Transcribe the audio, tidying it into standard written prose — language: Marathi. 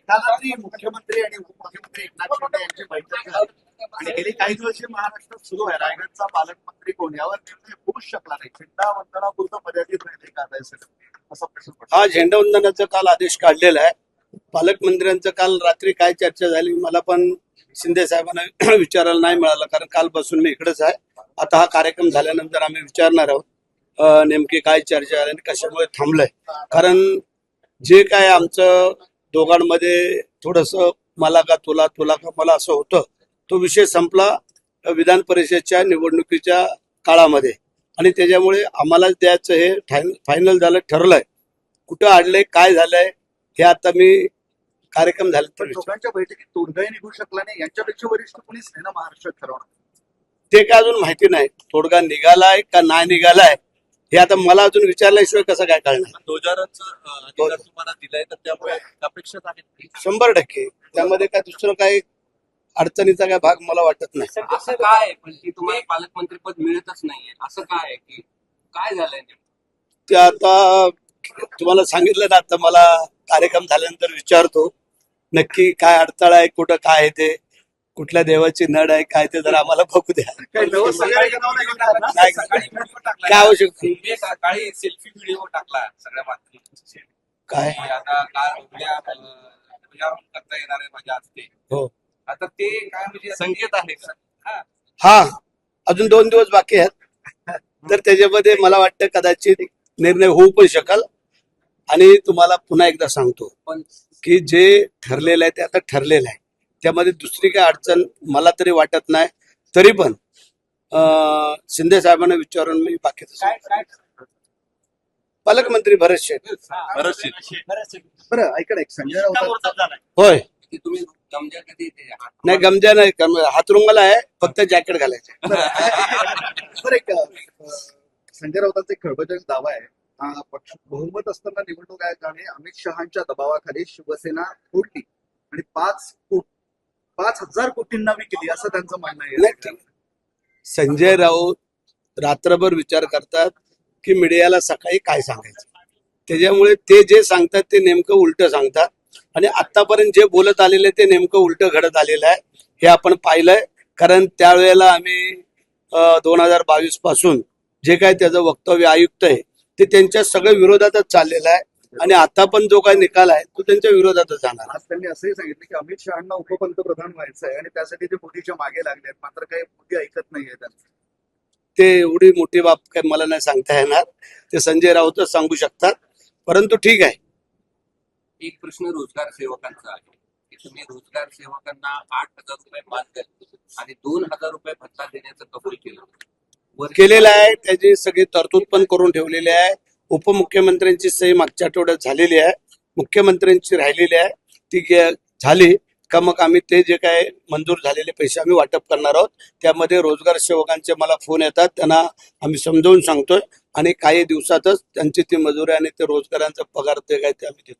काल रात्री मुख्यमंत्री आणि उपमुख्यमंत्री एकनाथ शिंदे यांची बैठक झाली आणि गेली काही दिवस हे महाराष्ट्रात सुरू आहे. रायगडचा पालकमंत्री कोण यावर निर्णय होऊच शकला नाही. झेंडा वंदनापुरतं मर्यादित राहिले का आता हे सगळं असा प्रश्न पडतो. हा झेंडावंदनाचा काल आदेश काढलेला आहे. पालकमंत्र्यांचं काल रात्री काय चर्चा झाली मला पण शिंदे साहेबांना विचारायला नाही मिळालं, कारण काल बसून मी इकडेच आहे. आता हा कार्यक्रम झाल्यानंतर आम्ही विचारणार आहोत नेमकी काय चर्चा झाली आणि कशामुळे थांबलंय. कारण जे काय आमचं दोघांमध्ये थोडस मला का तुला तुला का मला असं होतं, तो विषय संपला विधान परिषदच्या निवडणुकीच्या काळामध्ये आणि त्याच्यामुळे आम्हाला द्यायचं हे फायनल झालं, ठरलंय. कुठं अडलंय काय झालंय हे आता मी कार्यक्रम झाले तर दोघांच्या बैठकीत तोडगाही निघू शकला नाही. यांच्यापेक्षा वरिष्ठ कोणीच नाही ना महाराष्ट्रात ठरवणार. ते काय अजून माहिती नाही. तोडगा निघालाय का नाही निघालाय हे आता मला अजून विचारल्याशिवाय कसं काय कळणार. 2000चा अधिकार तुम्हाला दिलाय तर त्यामुळे अपेक्षित आहे 100%. त्यामध्ये काय दुसरं काही अडचणीचा काय भाग मला वाटत नाही. असं काय पण की तुम्हाला पालकमंत्री पद मिळतच नाहीये, असं काय आहे की काय झालंय नेमकं? ते आता तुम्हाला सांगितलं ना, आता मला कार्यक्रम झाल्यानंतर विचारतो नक्की काय अडथळा आहे, कुठं काय आहे, ते कुठल्या देवाची नड आहे काय ते जरा आम्हाला बघू द्या. काही नवं सगळं करावं लागणार ना? नाही. सकाळी व्हिडिओ टाकला. काय आवश्यक सकाळी सेल्फी व्हिडिओ टाकला सगळ्या बातमी काय आता काल उद्या ध्वजारोहण करता येणार आहे माझ्या हस्ते. हो आता ते काय म्हणजे संकेत आहे का? हा. हा अजून 2 दिवस बाकी आहेत, तर त्याच्यामध्ये मला वाटतं कदाचित निर्णय होऊ पण शकेल. आणि तुम्हाला पुन्हा एकदा सांगतो पण की जे ठरलेलं आहे ते आता ठरलेलं आहे. त्यामध्ये दुसरी काय अडचण मला तरी वाटत नाही. तरी पण शिंदे साहेबांना विचारून मी बाकीचं सांगतो. पालकमंत्री भरत शेठ. बरं ऐका ना, एक संजय राऊत होय. की तुम्ही गमजा कधी ते नाही गमजा नाही, हातरुंगाला आहे, फक्त जॅकेट घालायचं. बरं एक संजय राऊतांचा एक खळबळजनक दावा आहे. पक्ष बहुमत असताना निवडणूक आयोगाने अमित शहांच्या दबावाखाली शिवसेना फोडली आणि 5,000 कोटींना विकली असं त्यांचं म्हणणं आहे. नाही, संजय राऊत रात्रभर विचार करतात की मीडियाला सकाळी काय सांगायचं. त्याच्यामुळे ते जे सांगतात ते नेमकं उलट सांगतात आणि आतापर्यंत जे बोलत आलेले ते नेमकं उलट घडत आलेलं आहे. हे आपण पाहिलंय. कारण त्यावेळेला आम्ही 2022 पासून जे काय त्याचं वक्तव्य आयुक्त आहे ते त्यांच्या सगळ्या विरोधातच चाललेलं आहे आणि आता पण जो काय निकाल आहे तो त्यांच्या विरोधातच जाणार. आज त्यांनी असंही सांगितलं की अमित शहांना उपपंतप्रधान व्हायचं आहे आणि त्यासाठी ते मोदीच्या मागे लागले आहेत. मात्र काही मोदी ऐकत नाहीये त्यांचं. ते एवढी मोठी बाब काय मला नाही सांगता येणार, ते संजय राऊतच सांगू शकतात. परंतु ठीक आहे. एक प्रश्न रोजगार सेवकांचा आहे की तुम्ही रोजगार सेवकांना 8,000 रुपये मानधन आणि 2,000 रुपये भत्ता देण्याचं कबूल केलेलं आहे. त्याची सगळी तरतूद पण करून ठेवलेली आहे. उपमुख्यमंत्र्यांची सही मागच्या आठवड्यात झालेली आहे, मुख्यमंत्र्यांची राहिलेली आहे. ती झाली का मग आम्ही ते जे काय मंजूर झालेले पैसे आम्ही वाटप करणार आहोत. त्यामध्ये रोजगार सेवकांचे मला फोन येतात, त्यांना आम्ही समजावून सांगतोय आणि काही दिवसातच त्यांची ती मजुरी आणि ते रोजगारांचा पगार ते काय ते आम्ही देतो.